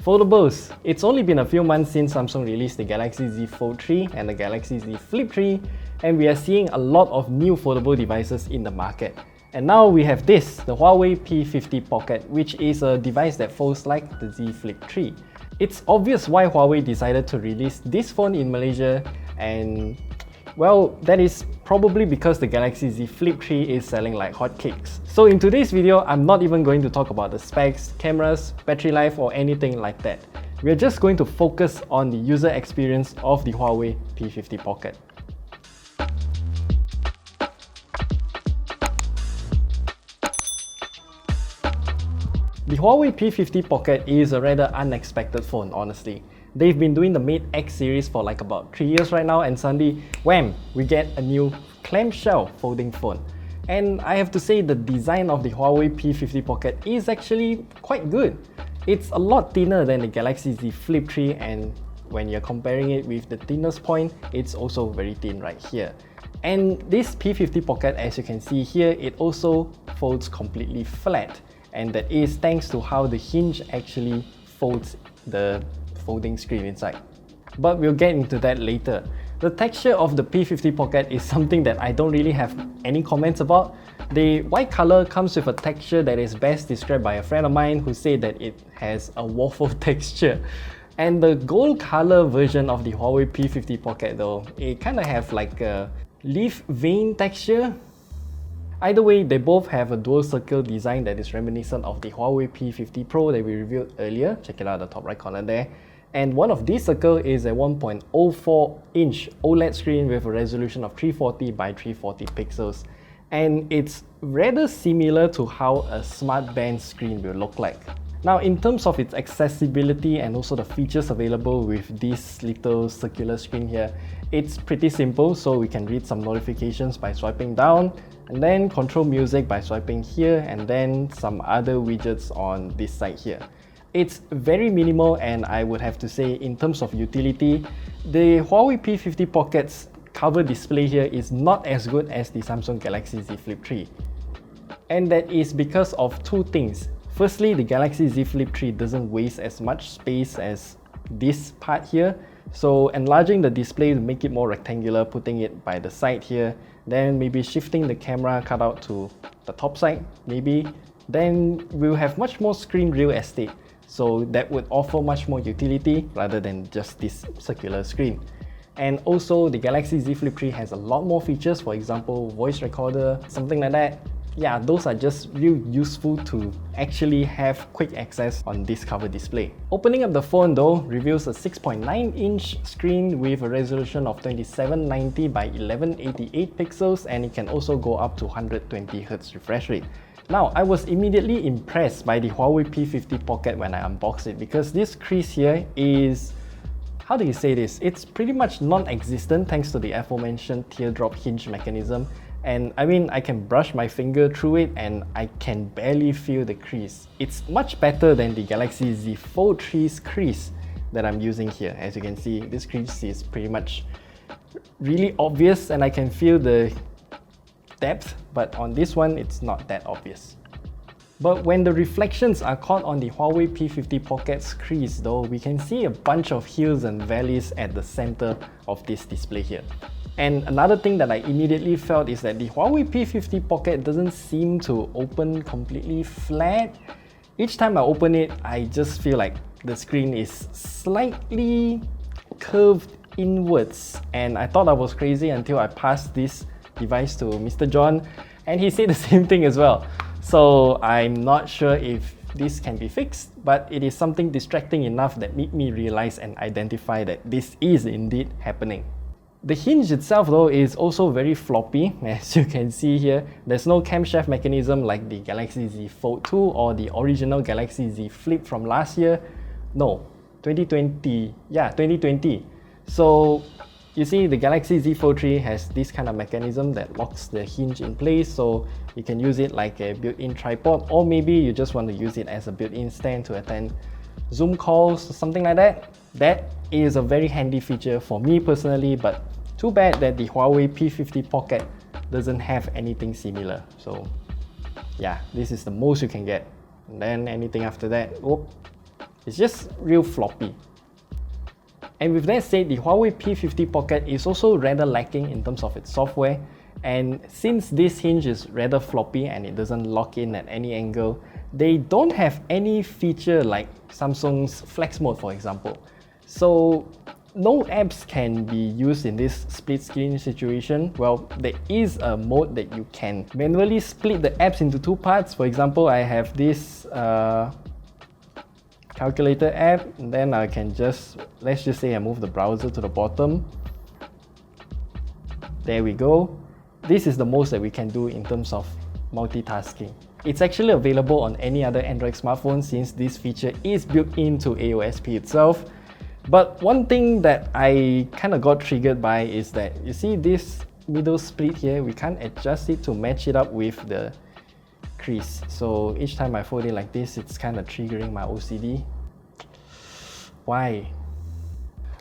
Foldables. It's only been a few months since Samsung released the Galaxy Z Fold 3 and the Galaxy Z Flip 3, and we are seeing a lot of new foldable devices in the market. And now we have this, the Huawei P50 Pocket, which is a device that folds like the Z Flip 3. It's obvious why Huawei decided to release this phone in Malaysia, and well, that is probably because the Galaxy Z Flip 3 is selling like hotcakes. So in today's video, I'm not even going to talk about the specs, cameras, battery life or anything like that. We're just going to focus on the user experience of the Huawei P50 Pocket. The Huawei P50 Pocket is a rather unexpected phone, honestly. They've been doing the Mate X series for like about 3 years right now, and suddenly, wham, we get a new clamshell folding phone. And I have to say the design of the Huawei P50 Pocket is actually quite good. It's a lot thinner than the Galaxy Z Flip 3, and when you're comparing it with the thinnest point, it's also very thin right here. And this P50 Pocket, as you can see here, it also folds completely flat. And that is thanks to how the hinge actually folds the folding screen inside. But we'll get into that later. The texture of the P50 Pocket is something that I don't really have any comments about. The white color comes with a texture that is best described by a friend of mine who said that it has a waffle texture. And the gold color version of the Huawei P50 Pocket though, it kind of have like a leaf vein texture. Either way, they both have a dual circle design that is reminiscent of the Huawei P50 Pro that we reviewed earlier. Check it out at the top right corner there. And one of these circles is a 1.04 inch OLED screen with a resolution of 340 by 340 pixels. And it's rather similar to how a smart band screen will look like. Now, in terms of its accessibility and also the features available with this little circular screen here, it's pretty simple. So we can read some notifications by swiping down, and then control music by swiping here, and then some other widgets on this side here. It's very minimal, and I would have to say in terms of utility, the Huawei P50 Pocket's cover display here is not as good as the Samsung Galaxy Z Flip 3. And that is because of two things. Firstly, the Galaxy Z Flip 3 doesn't waste as much space as this part here. So enlarging the display to make it more rectangular, putting it by the side here, then maybe shifting the camera cutout to the top side, maybe, then we'll have much more screen real estate. So that would offer much more utility rather than just this circular screen. And also the Galaxy Z Flip 3 has a lot more features, for example, voice recorder, something like that. Yeah, those are just real useful to actually have quick access on this cover display. Opening up the phone though reveals a 6.9 inch screen with a resolution of 2790 by 1188 pixels, and it can also go up to 120Hz refresh rate. Now, I was immediately impressed by the Huawei P50 Pocket when I unboxed it, because this crease here is, how do you say this? It's pretty much non-existent thanks to the aforementioned teardrop hinge mechanism. And I mean, I can brush my finger through it and I can barely feel the crease. It's much better than the Galaxy Z Fold 3's crease that I'm using here. As you can see, this crease is pretty much really obvious and I can feel the depth, but on this one, it's not that obvious. But when the reflections are caught on the Huawei P50 Pocket's crease though, we can see a bunch of hills and valleys at the center of this display here. And another thing that I immediately felt is that the Huawei P50 Pocket doesn't seem to open completely flat. Each time I open it, I just feel like the screen is slightly curved inwards. And I thought I was crazy until I passed this device to Mr. John, and he said the same thing as well. So I'm not sure if this can be fixed, but it is something distracting enough that made me realize and identify that this is indeed happening. The hinge itself though is also very floppy, as you can see here. There's no camshaft mechanism like the Galaxy Z Fold 2 or the original Galaxy Z Flip from last year. No, 2020. Yeah, 2020. So you see, the Galaxy Z Fold 3 has this kind of mechanism that locks the hinge in place, so you can use it like a built-in tripod, or maybe you just want to use it as a built-in stand to attend Zoom calls or something like that. That is a very handy feature for me personally, but too bad that the Huawei P50 Pocket doesn't have anything similar. So yeah, this is the most you can get. And then anything after that, whoop, It's just real floppy. And with that said, the Huawei P50 Pocket is also rather lacking in terms of its software. And since this hinge is rather floppy and it doesn't lock in at any angle, they don't have any feature like Samsung's Flex Mode, for example. So no apps can be used in this split screen situation. Well, there is a mode that you can manually split the apps into two parts. For example, I have this calculator app, and then I can just, let's just say I move the browser to the bottom. There we go. This is the most that we can do in terms of multitasking. It's actually available on any other Android smartphone since this feature is built into AOSP itself. But one thing that I kind of got triggered by is that, you see this middle split here, we can't adjust it to match it up with the crease. So each time I fold it like this, it's kind of triggering my OCD. Why?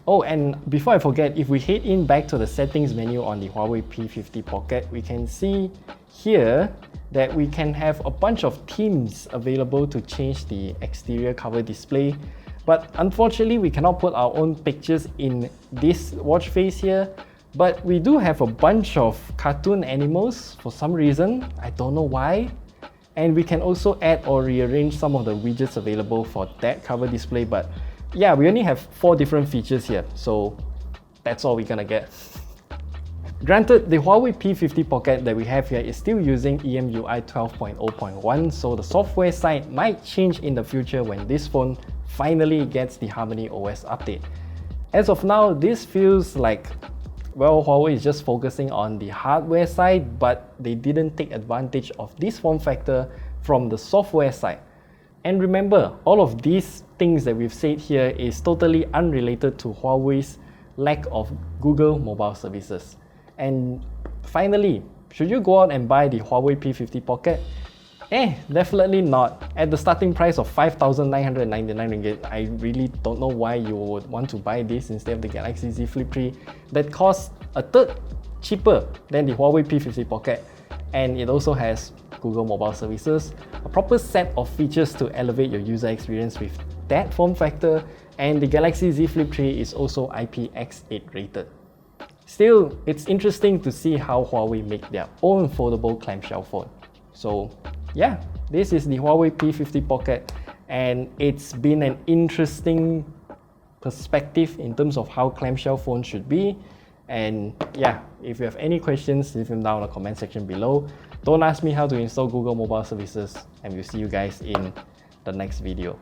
Oh, and before I forget, if we head in back to the settings menu on the Huawei P50 Pocket, we can see here that we can have a bunch of themes available to change the exterior cover display. But unfortunately, we cannot put our own pictures in this watch face here. But we do have a bunch of cartoon animals for some reason. I don't know why. And we can also add or rearrange some of the widgets available for that cover display. But yeah, we only have 4 different features here. So that's all we're gonna get. Granted, the Huawei P50 Pocket that we have here is still using EMUI 12.0.1, so the software side might change in the future when this phone finally gets the Harmony OS update. As of now, this feels like, well, Huawei is just focusing on the hardware side, but they didn't take advantage of this form factor from the software side. And remember, all of these things that we've said here is totally unrelated to Huawei's lack of Google mobile services. And finally, should you go out and buy the Huawei P50 Pocket? Definitely not. At the starting price of 5,999 ringgit, I really don't know why you would want to buy this instead of the Galaxy Z Flip 3 that costs a third cheaper than the Huawei P50 Pocket. And it also has Google mobile services, a proper set of features to elevate your user experience with that form factor, and the Galaxy Z Flip 3 is also IPX8 rated. Still, it's interesting to see how Huawei make their own foldable clamshell phone. So yeah, this is the Huawei P50 Pocket, and it's been an interesting perspective in terms of how clamshell phones should be. And yeah, if you have any questions, leave them down in the comment section below. Don't ask me how to install Google mobile services, and we'll see you guys in the next video.